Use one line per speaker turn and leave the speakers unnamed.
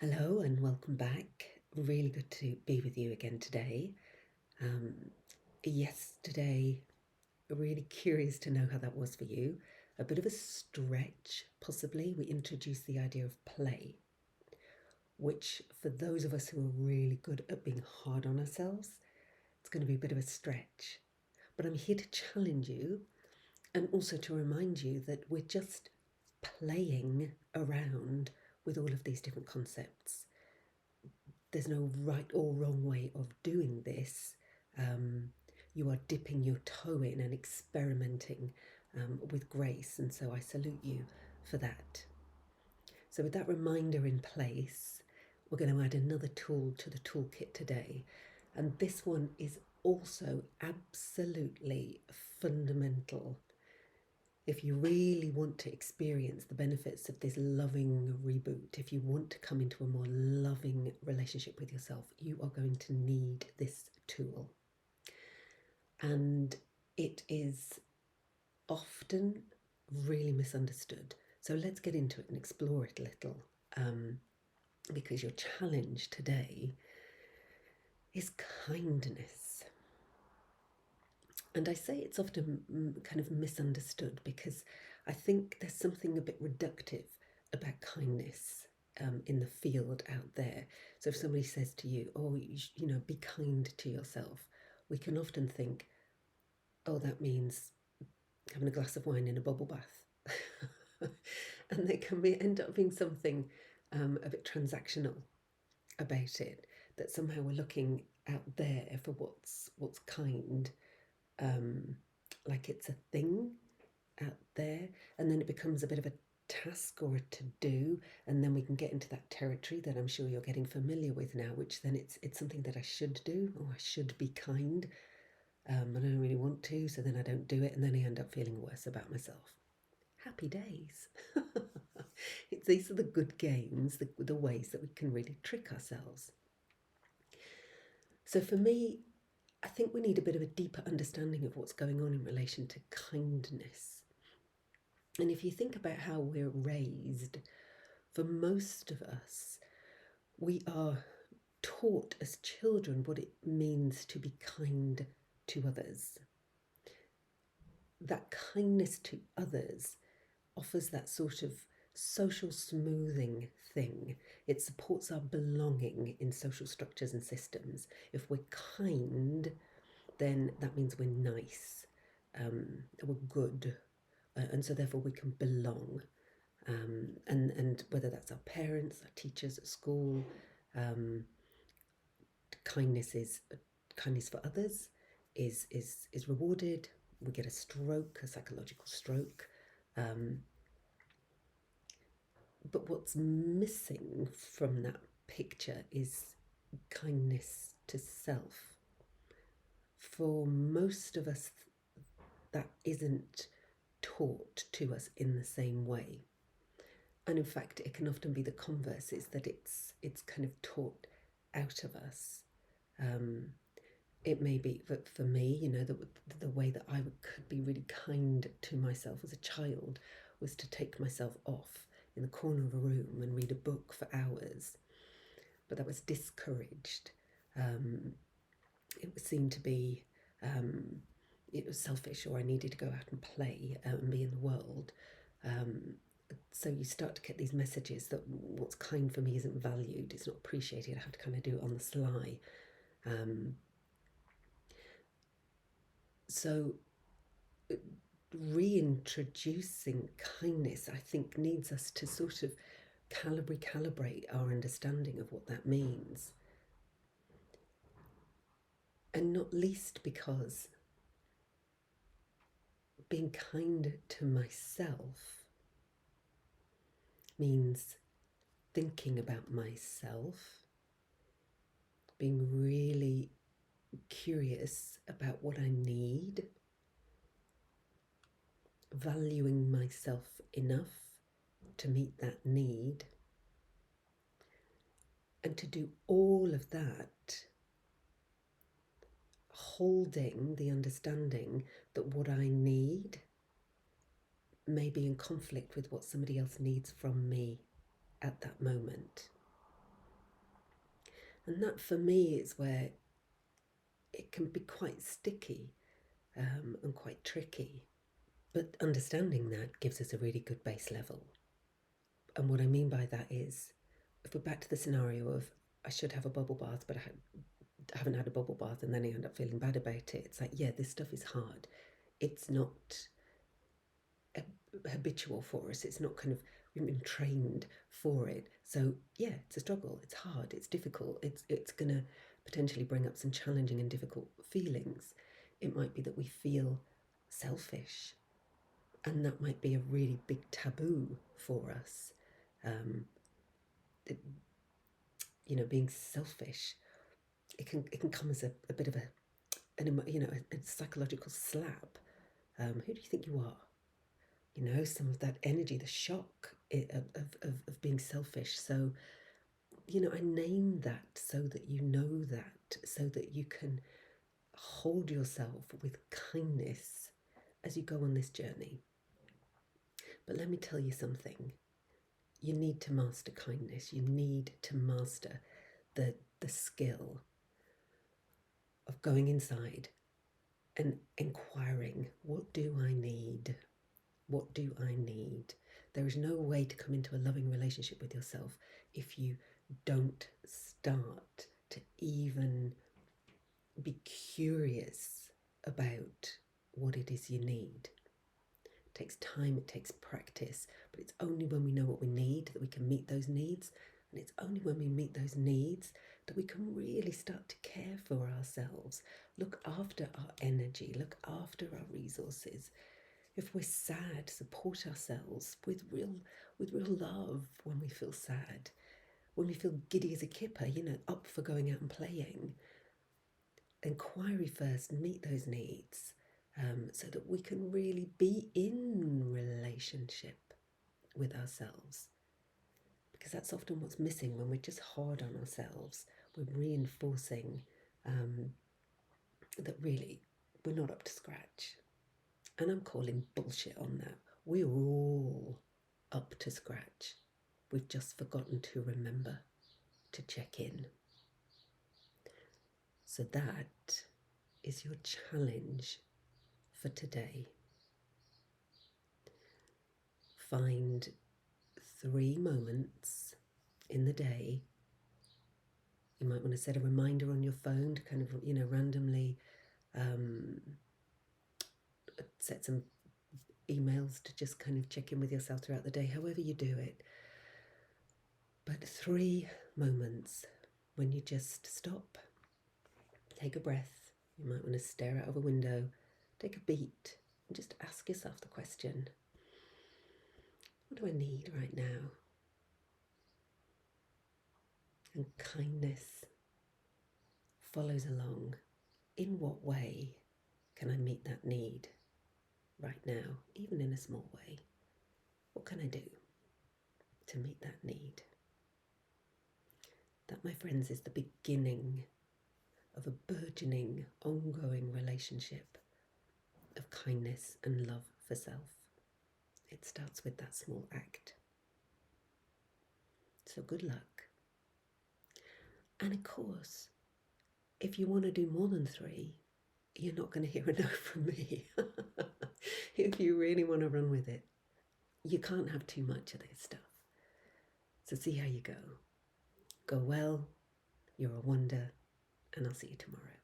Hello and welcome back. Really good to be with you again today. Um, Yesterday, really curious to know how that was for you. A bit of a stretch, possibly. We introduced the idea of play, which for those of us who are really good at being hard on ourselves, it's going to be a bit of a stretch. But I'm here to challenge you and also to remind you that we're just playing around with all of these different concepts. There's no right or wrong way of doing this. You are dipping your toe in and experimenting with grace, and so I salute you for that. So, with that reminder in place, we're going to add another tool to the toolkit today, and this one is also absolutely fundamental. If you really want to experience the benefits of this loving reboot, if you want to come into a more loving relationship with yourself, you are going to need this tool. And it is often really misunderstood. So let's get into it and explore it a little. Because your challenge today is kindness. And I say it's often kind of misunderstood because I think there's something a bit reductive about kindness in the field out there. So if somebody says to you, "Oh, be kind to yourself," we can often think, "Oh, that means having a glass of wine in a bubble bath," and there can end up being something a bit transactional about it. That somehow we're looking out there for what's kind. Like it's a thing out there, and then it becomes a bit of a task or a to do, and then we can get into that territory that I'm sure you're getting familiar with now, which then it's something that I should do, or I should be kind, and I don't really want to, so then I don't do it, and then I end up feeling worse about myself. Happy days. These are the good games, the ways that we can really trick ourselves. So for me, I think we need a bit of a deeper understanding of what's going on in relation to kindness. And if you think about how we're raised, for most of us, we are taught as children what it means to be kind to others. That kindness to others offers that sort of social smoothing thing. It supports our belonging in social structures and systems. If we're kind, then that means we're nice, we're good, and so therefore we can belong. And whether that's our parents, our teachers at school, um, kindness is kindness for others is rewarded. We get a stroke, a psychological stroke. But what's missing from that picture is kindness to self. For most of us, that isn't taught to us in the same way. And in fact, it can often be the converse, is that it's kind of taught out of us. It may be that for me, the way that I could be really kind to myself as a child was to take myself off in the corner of a room and read a book for hours. But that was discouraged. It seemed to be it was selfish, or I needed to go out and play and be in the world. So you start to get these messages that what's kind for me isn't valued, it's not appreciated, I have to kind of do it on the sly. So reintroducing kindness, I think, needs us to sort of calibrate our understanding of what that means. And not least because being kind to myself means thinking about myself, being really curious about what I need, valuing myself enough to meet that need, and to do all of that holding the understanding that what I need may be in conflict with what somebody else needs from me at that moment. And that for me is where it can be quite sticky and quite tricky. But understanding that gives us a really good base level. And what I mean by that is, if we're back to the scenario of I should have a bubble bath, but I haven't had a bubble bath, and then I end up feeling bad about it. It's like, yeah, this stuff is hard. It's not habitual for us. It's not kind of, we've been trained for it. So yeah, it's a struggle. It's hard. It's difficult. It's gonna potentially bring up some challenging and difficult feelings. It might be that we feel selfish, and that might be a really big taboo for us. It, being selfish, it can come as a bit of a psychological slap. Who do you think you are? Some of that energy, the shock of being selfish. So, I name that so that you know that, so that you can hold yourself with kindness as you go on this journey. But let me tell you something. You need to master kindness. You need to master the skill of going inside and inquiring, what do I need? What do I need? There is no way to come into a loving relationship with yourself if you don't start to even be curious about what it is you need. It takes time, it takes practice, but it's only when we know what we need that we can meet those needs. And it's only when we meet those needs that we can really start to care for ourselves, look after our energy, look after our resources. If we're sad, support ourselves with real love when we feel sad, when we feel giddy as a kipper, up for going out and playing. Inquiry first, meet those needs, so that we can really be in relationship with ourselves. Because that's often what's missing when we're just hard on ourselves. We're reinforcing that really we're not up to scratch. And I'm calling bullshit on that. We're all up to scratch. We've just forgotten to remember to check in. So that is your challenge for today. Find 3 moments in the day. You might want to set a reminder on your phone to kind of, randomly set some emails to just kind of check in with yourself throughout the day, however you do it. But 3 moments when you just stop, take a breath. You might want to stare out of a window, take a beat, and just ask yourself the question, what do I need right now? And kindness follows along. In what way can I meet that need right now, even in a small way? What can I do to meet that need? That, my friends, is the beginning of a burgeoning, ongoing relationship of kindness and love for self. It starts with that small act. So good luck. And of course, if you want to do more than 3, you're not going to hear a no from me. If you really want to run with it, you can't have too much of this stuff. So see how you go. Go well, you're a wonder, and I'll see you tomorrow.